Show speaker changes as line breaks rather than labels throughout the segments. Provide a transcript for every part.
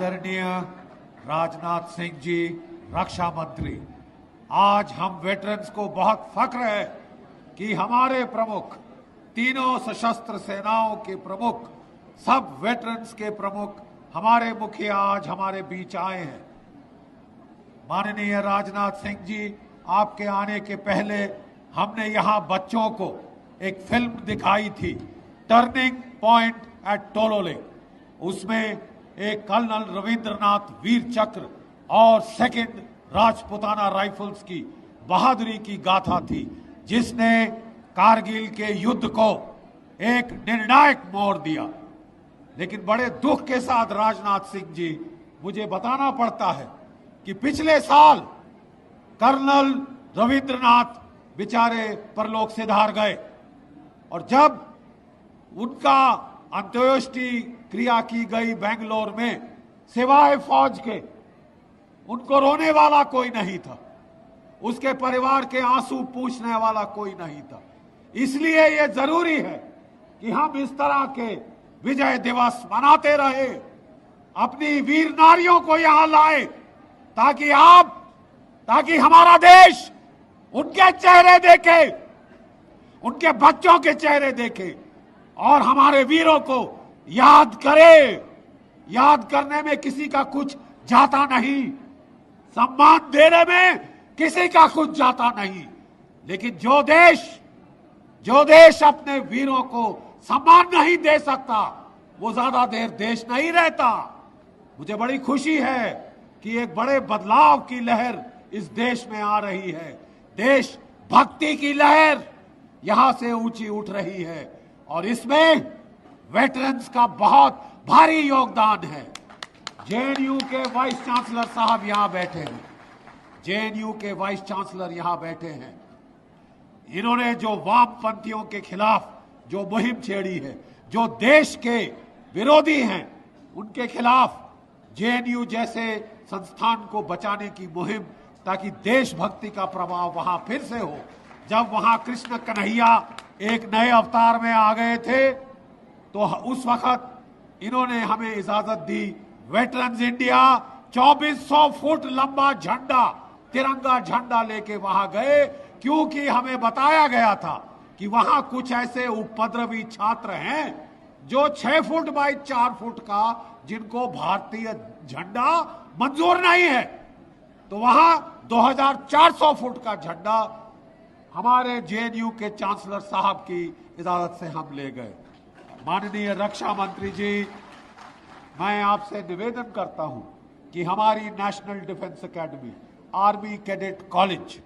आदरणीय राजनाथ सिंह जी रक्षा मंत्री, आज हम वेटरन्स को बहुत फख्र है कि हमारे प्रमुख, तीनों सशस्त्र सेनाओं के प्रमुख, सब वेटरन्स के प्रमुख, हमारे मुखिया आज हमारे बीच आए हैं। माननीय राजनाथ सिंह जी, आपके आने के पहले हमने यहां बच्चों को एक फिल्म दिखाई थी, टर्निंग पॉइंट एट टोलोले। उसमें एक कर्नल रविंद्रनाथ वीर चक्र और सेकंड राजपुताना राइफल्स की बहादुरी की गाथा थी, जिसने कारगिल के युद्ध को एक निर्णायक मोड़ दिया। लेकिन बड़े दुख के साथ राजनाथ सिंह जी, मुझे बताना पड़ता है कि पिछले साल कर्नल रविंद्रनाथ बेचारे परलोक सिधार गए और जब उनका अंत्येष्टि क्रिया की गई बेंगलोर में, सिवाय फौज के उनको रोने वाला कोई नहीं था, उसके परिवार के आंसू पूछने वाला कोई नहीं था। इसलिए ये जरूरी है कि हम इस तरह के विजय दिवस मनाते रहे, अपनी वीर नारियों को यहां लाए, ताकि हमारा देश उनके चेहरे देखे, उनके बच्चों के चेहरे देखे और हमारे वीरों को याद करे। याद करने में किसी का कुछ जाता नहीं, सम्मान देने में किसी का कुछ जाता नहीं, लेकिन जो देश अपने वीरों को सम्मान नहीं दे सकता, वो ज्यादा देर देश नहीं रहता। मुझे बड़ी खुशी है कि एक बड़े बदलाव की लहर इस देश में आ रही है। देश भक्ति की लहर यहां से ऊंची उठ रही है और इसमें वेटरन्स का बहुत भारी योगदान है। जेएनयू के वाइस चांसलर साहब यहां बैठे हैं, जेएनयू के वाइस चांसलर यहां बैठे हैं। इन्होंने जो वामपंथियों के खिलाफ जो मुहिम छेड़ी है, जो देश के विरोधी हैं, उनके खिलाफ जेएनयू जैसे संस्थान को बचाने की मुहिम, ताकि देशभक्ति का प्रभाव वहां फिर से हो। जब वहां कृष्ण कन्हैया एक नए अवतार में आ गए थे, तो उस वक्त इन्होंने हमें इजाजत दी। वेटरन्स इंडिया 2400 फुट लंबा झंडा, तिरंगा झंडा लेके वहां गए, क्योंकि हमें बताया गया था कि वहां कुछ ऐसे उपद्रवी छात्र हैं जो 6 फुट बाई 4 फुट का, जिनको भारतीय झंडा मंजूर नहीं है। तो वहां 2400 फुट का झंडा हमारे जेएनयू के चांसलर साहब की इजाजत से हम ले गए। माननीय रक्षा मंत्री जी, मैं आपसे निवेदन करता हूं कि हमारी national defence academy, army cadet college,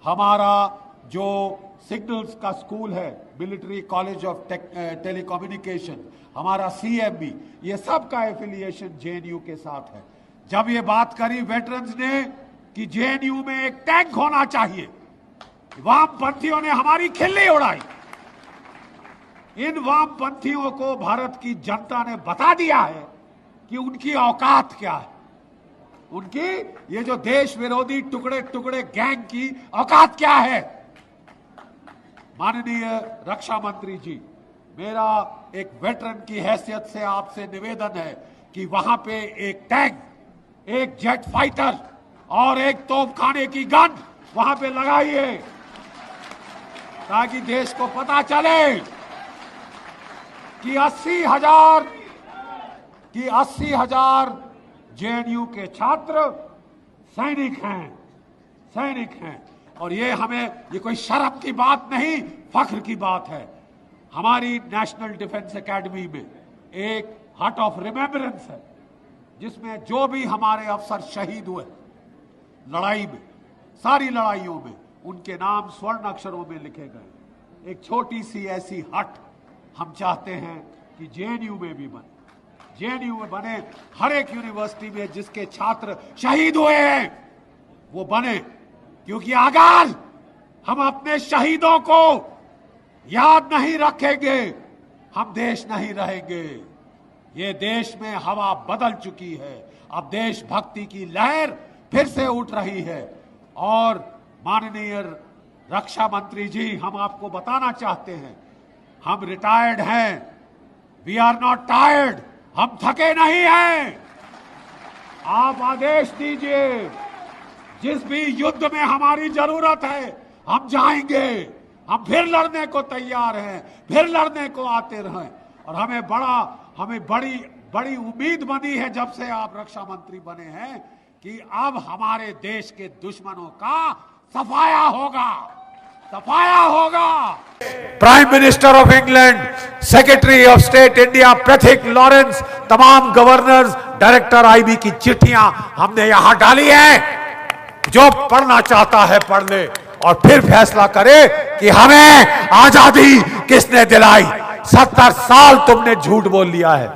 हमारा जो सिग्नल्स का स्कूल है, मिलिट्री कॉलेज ऑफ टेलीकम्युनिकेशन, हमारा सीएमबी, ये सब का एफिलिएशन जेएनयू के साथ है। जब ये बात करी वेटरन्स ने कि जेएनयू में एक टैंक होना चाहिए, वामपंथियों ने हमारी खिल्ली उड़ाई। इन वामपंथियों को भारत की जनता ने बता दिया है कि उनकी औकात क्या है, उनकी ये जो देश विरोधी टुकड़े टुकड़े गैंग की औकात क्या है। माननीय रक्षा मंत्री जी, मेरा एक वेटरन की हैसियत से आपसे निवेदन है कि वहां पे एक टैंक, एक जेट फाइटर और एक तोपखाने की गन वहां पे लगाइए, ताकि देश को पता चले कि 80,000 जेएनयू के छात्र सैनिक हैं। और ये कोई शर्म की बात नहीं, फख्र की बात है। हमारी नेशनल डिफेंस एकेडमी में एक हट ऑफ रिमेम्बरेंस है, जिसमें जो भी हमारे अफसर शहीद हुए लड़ाई में, सारी लड़ाइयों में, उनके नाम स्वर्ण अक्षरों में लिखे गए। एक छोटी सी ऐसी हट हम चाहते हैं कि जेएनयू में भी बने, जेएनयू में बने। हर एक यूनिवर्सिटी में जिसके छात्र शहीद हुए हैं वो बने, क्योंकि अगर हम अपने शहीदों को याद नहीं रखेंगे, हम देश नहीं रहेंगे। ये देश में हवा बदल चुकी है, अब देशभक्ति की लहर फिर से उठ रही है। और माननीय रक्षा मंत्री जी, हम आपको बताना चाहते हैं, हम रिटायर्ड हैं, वी आर नॉट टायर्ड, हम थके नहीं हैं। आप आदेश दीजिए, जिस भी युद्ध में हमारी जरूरत है हम जाएंगे, हम फिर लड़ने को तैयार हैं, फिर लड़ने को आते रहें। और हमें बड़ी उम्मीद बनी है जब से आप रक्षा मंत्री बने हैं कि अब हमारे देश के दुश्मनों का सफाया होगा।
Prime minister of England, secretary of state India Pethick Lawrence, तमाम गवर्नर्स, डायरेक्टर आईबी की चिट्ठियां हमने यहां डाली हैं। जो पढ़ना चाहता है पढ़ ले और फिर फैसला करे कि हमें आजादी किसने दिलाई। 70 साल तुमने झूठ बोल लिया है,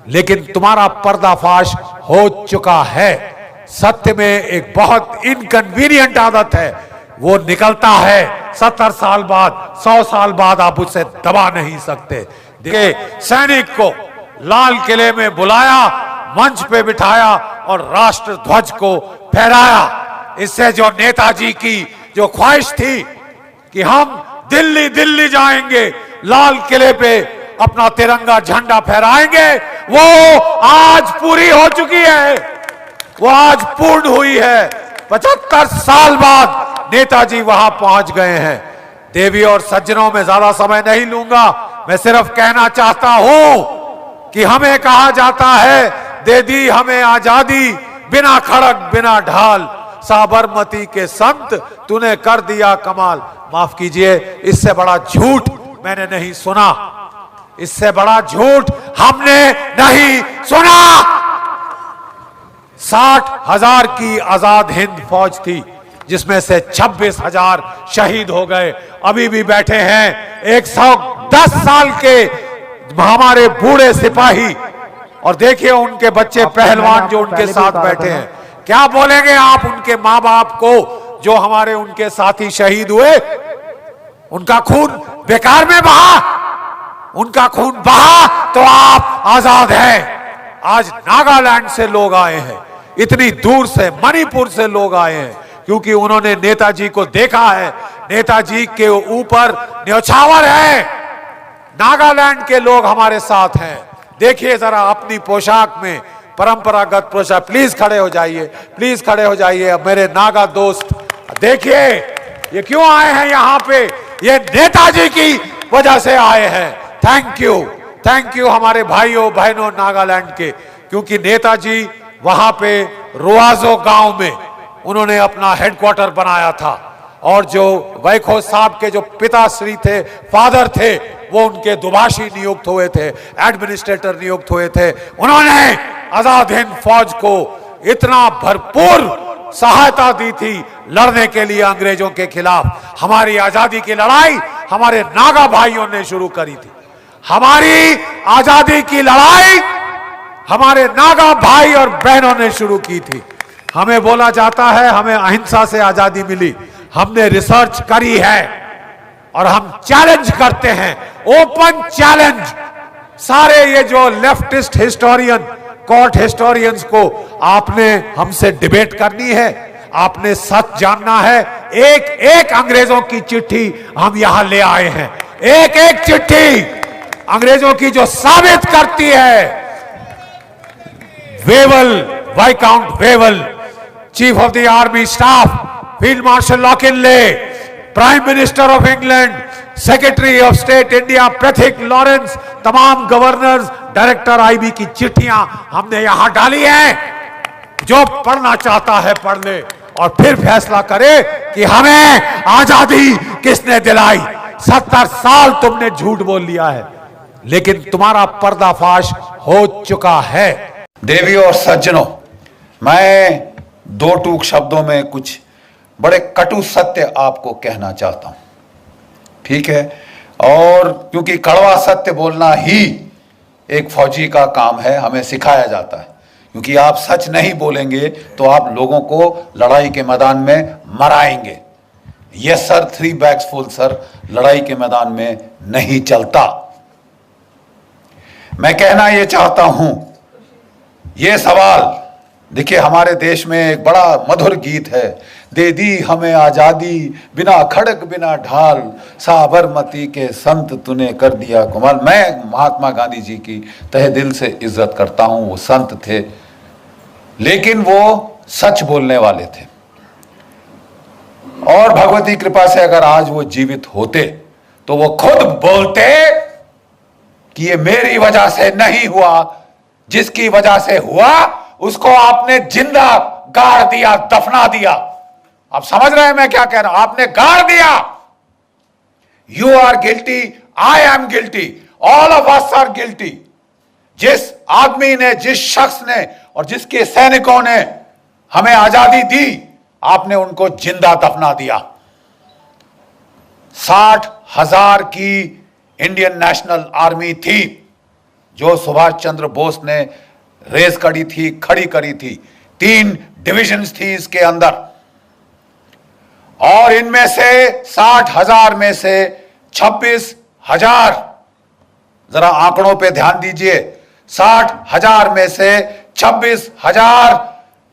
लेकिन तुम्हारा पर्दाफाश हो चुका है। सत्य में एक बहुत इनकन्वीनियंट आदत है, वो निकलता है 70 साल बाद, 100 साल बाद आप उसे दबा नहीं सकते। देखिए, सैनिक को लाल किले में बुलाया, मंच पे बिठाया और राष्ट्र ध्वज को फहराया। इससे जो नेताजी की जो ख्वाहिश थी कि हम दिल्ली दिल्ली जाएंगे, लाल किले पे अपना तिरंगा झंडा फहराएंगे, वो आज पूरी हो चुकी है, वो आज पूर्ण हुई है। 75 साल बाद नेताजी वहां पहुंच गए हैं। देवी और सज्जनों में ज्यादा समय नहीं लूंगा, मैं सिर्फ कहना चाहता हूं कि हमें कहा जाता है, दे दी हमें आजादी बिना खड़ग बिना ढाल, साबरमती के संत तूने कर दिया कमाल। माफ कीजिए, इससे बड़ा झूठ मैंने नहीं सुना, इससे बड़ा झूठ हमने नहीं सुना। 60,000 की आजाद हिंद फौज थी, जिसमें से 26,000 शहीद हो गए। अभी भी बैठे हैं 110 साल के हमारे बूढ़े सिपाही, और देखिए उनके बच्चे पहलवान जो उनके साथ बैठे हैं। क्या बोलेंगे आप उनके मां बाप को जो हमारे उनके साथी शहीद हुए? उनका खून बेकार में बहा? उनका खून बहा तो आप आजाद हैं। आज नागालैंड से लोग आए हैं, इतनी दूर से, मणिपुर से लोग आए हैं, क्योंकि उन्होंने नेताजी को देखा है। नेताजी के ऊपर न्योछावर है। नागालैंड के लोग हमारे साथ हैं। देखिए जरा अपनी पोशाक में, परंपरागत पोशाक, प्लीज खड़े हो जाइए, प्लीज खड़े हो जाइए। अब मेरे नागा दोस्त देखिए ये क्यों आए हैं यहाँ पे, ये नेताजी की वजह से आए हैं। थैंक यू हमारे भाइयों बहनों नागालैंड के, क्योंकि नेताजी वहां पे रुआजो गांव में उन्होंने अपना हेडक्वार्टर बनाया था, और जो वैखो साहब के जो पिताश्री थे, फादर थे, वो उनके दुभाषी नियुक्त हुए थे, एडमिनिस्ट्रेटर नियुक्त हुए थे। उन्होंने आजाद हिंद फौज को इतना भरपूर सहायता दी थी लड़ने के लिए अंग्रेजों के खिलाफ। हमारी आजादी की लड़ाई हमारे नागा भाइयों ने शुरू करी थी। हमारी आजादी की लड़ाई हमारे नागा भाई और बहनों ने शुरू की थी। हमें बोला जाता है हमें अहिंसा से आजादी मिली। हमने रिसर्च करी है और हम चैलेंज करते हैं, ओपन चैलेंज। सारे ये जो लेफ्टिस्ट हिस्टोरियन, कोर्ट हिस्टोरियंस को आपने हमसे डिबेट करनी है, आपने सच जानना है। एक एक अंग्रेजों की चिट्ठी हम यहां ले आए हैं, एक एक चिट्ठी अंग्रेजों की जो साबित करती है। Wavell, viscount Wavell, chief of the army staff, field marshal लॉकिनले, prime minister of England, secretary of state India Pethick Lawrence, तमाम गवर्नर्स, डायरेक्टर आईबी की चिट्ठियां हमने यहां डाली हैं। जो पढ़ना चाहता है पढ़ ले और फिर फैसला करे कि हमें आजादी किसने दिलाई। 70 साल तुमने झूठ बोल लिया है, लेकिन तुम्हारा पर्दाफाश हो चुका है।
देवी और सज्जनों, मैं दो टूक शब्दों में कुछ बड़े कटु सत्य आपको कहना चाहता हूं, ठीक है? और क्योंकि कड़वा सत्य बोलना ही एक फौजी का काम है, हमें सिखाया जाता है। क्योंकि आप सच नहीं बोलेंगे तो आप लोगों को लड़ाई के मैदान में मराएंगे। Yes sir, 3 bags full sir, लड़ाई के मैदान में नहीं चलता। मैं कहना यह चाहता हूं, यह सवाल देखिए, हमारे देश में एक बड़ा मधुर गीत है, दे दी हमें आजादी बिना खड़ग बिना ढाल, साबरमती के संत तूने कर दिया कमाल। मैं महात्मा गांधी जी की तहे दिल से इज्जत करता हूं, वो संत थे। लेकिन वो सच बोलने वाले थे। और भगवती कृपा से अगर आज वो जीवित होते तो वो खुद बोलते कि ये मेरी वजह से नहीं हुआ, जिसकी वजह से हुआ उसको आपने जिंदा गाड़ दिया, दफना दिया। आप समझ रहे हैं मैं क्या कह रहा हूं? आपने गाड़ दिया। You are guilty, I am guilty, all of us are guilty. जिस आदमी ने, जिस शख्स ने और जिसके सैनिकों ने हमें आजादी दी, आपने उनको जिंदा दफना दिया। 60,000 की इंडियन नेशनल आर्मी थी जो सुभाष चंद्र बोस ने रेस करी थी, खड़ी करी थी। 3 डिविजन्स थी इसके अंदर, और इनमें से 60,000 में से 26,000, जरा आंकड़ों पे ध्यान दीजिए, 60,000 में से 26,000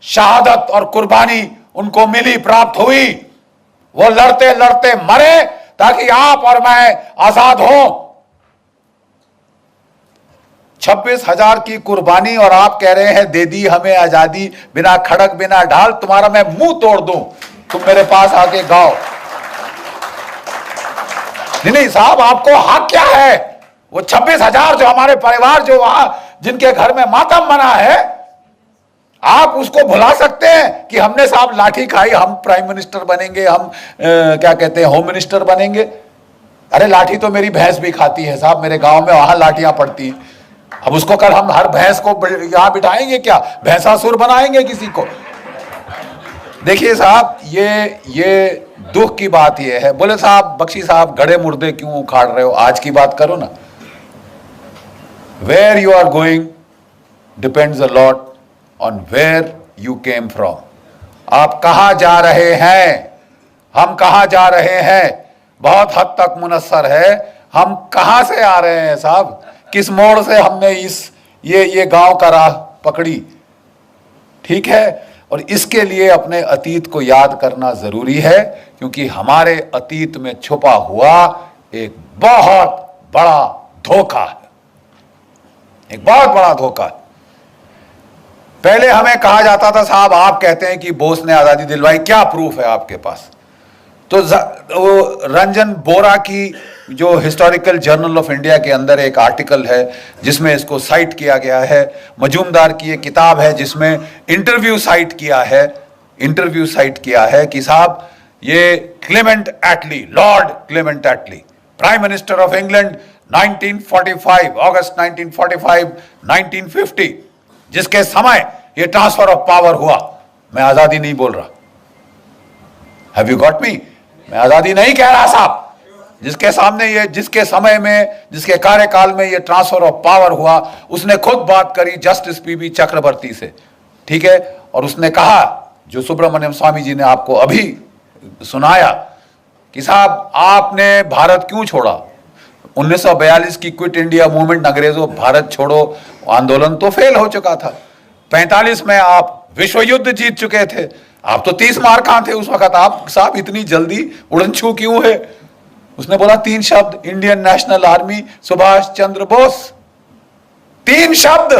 शहादत और कुर्बानी उनको मिली, प्राप्त हुई। वो लड़ते लड़ते मरे ताकि आप और मैं आजाद हो। 26,000 की कुर्बानी, और आप कह रहे हैं दे दी हमें आजादी बिना खड़क बिना ढाल। तुम्हारा मैं मुंह तोड़ दूं, तुम मेरे पास आके गाओ। नहीं साहब, आपको हक क्या है? वो 26,000 जो हमारे परिवार, जो वहां जिनके घर में मातम मना है, आप उसको भुला सकते हैं कि हमने साहब लाठी खाई, हम प्राइम मिनिस्टर बनेंगे, हम क्या कहते हैं, होम मिनिस्टर बनेंगे। अरे लाठी तो मेरी भैंस भी खाती है साहब, मेरे गांव में वहां लाठियां पड़ती हैं। अब उसको कल हम हर भैंस को यहां बिठाएंगे क्या? भैंसासुर बनाएंगे किसी को? देखिए साहब, ये दुख की बात ये है। बोले साहब, बख्शी साहब, गड़े मुर्दे क्यों उखाड़ रहे हो? आज की बात करो ना। Where you are going depends a lot on where you came from. आप कहां जा रहे हैं, हम कहां जा रहे हैं, बहुत हद तक मुनस्सर है हम कहां से आ रहे हैं साहब। किस मोड़ से हमने ये गांव का राह पकड़ी, ठीक है। और इसके लिए अपने अतीत को याद करना जरूरी है, क्योंकि हमारे अतीत में छुपा हुआ एक बहुत बड़ा धोखा है, एक बहुत बड़ा धोखा है। पहले हमें कहा जाता था साहब, आप कहते हैं कि बोस ने आजादी दिलवाई, क्या प्रूफ है आपके पास? तो वो रंजन बोरा की जो हिस्टोरिकल जर्नल ऑफ इंडिया के अंदर एक आर्टिकल है जिसमें इसको साइट किया गया है। मजूमदार की एक किताब है जिसमें इंटरव्यू साइट किया है कि साहब ये Clement Attlee, lord Clement Attlee, prime minister of England 1945, अगस्त 1945, 1950, जिसके समय ये ट्रांसफर ऑफ पावर हुआ। मैं आजादी नहीं बोल रहा, हैव यू गॉट मी? मैं आजादी नहीं कह रहा साहब। जिसके सामने ये, जिसके समय में, जिसके कार्यकाल में ये ट्रांसफर ऑफ पावर हुआ, उसने खुद बात करी जस्टिस पीबी चक्रवर्ती से, ठीक है। और उसने कहा, जो सुब्रमण्यम स्वामी जी ने आपको अभी सुनाया, कि साहब आपने भारत क्यों छोड़ा? 1942 की क्विट इंडिया मूवमेंट, अंग्रेजों भारत छोड़ो आंदोलन तो फेल हो चुका था। 45 में आप विश्व युद्ध जीत चुके थे, आप तो 30 मार कहां थे उस वक्त? आप साहब इतनी जल्दी उड़नछू क्यों है? उसने बोला 3 शब्द, Indian national army, Subhash Chandra Bose, 3 शब्द।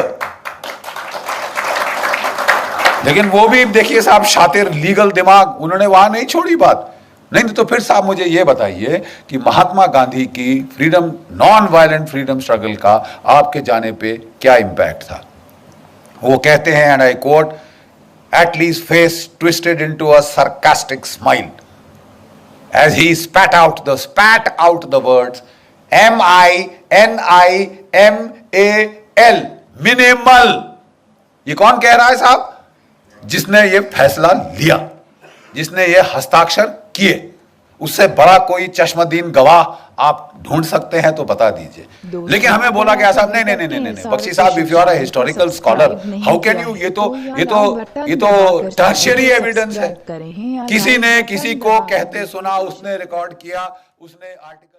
लेकिन वो भी देखिए साहब, शातिर, लीगल दिमाग, उन्होंने वहां नहीं छोड़ी बात। नहीं तो फिर साहब मुझे ये बताइए कि महात्मा गांधी की freedom, non violent freedom struggle का आपके जाने पे क्या इंपैक्ट था? वो कहते हैं, and I quote, Attlee's face twisted into a sarcastic smile as he spat out the words MINIMAL, minimal। ये कौन कह रहा है साहब? जिसने ये फैसला लिया, जिसने ये हस्ताक्षर किए। उससे बड़ा कोई चश्मदीन गवाह आप ढूंढ सकते हैं तो बता दीजिए। लेकिन हमें बोला गया साहब नहीं, बख्शी साहब, if you are a historical scholar, how can you, ये तो टर्शियरी एविडेंस है। किसी ने किसी को कहते सुना, उसने रिकॉर्ड किया, उसने आर्टिकल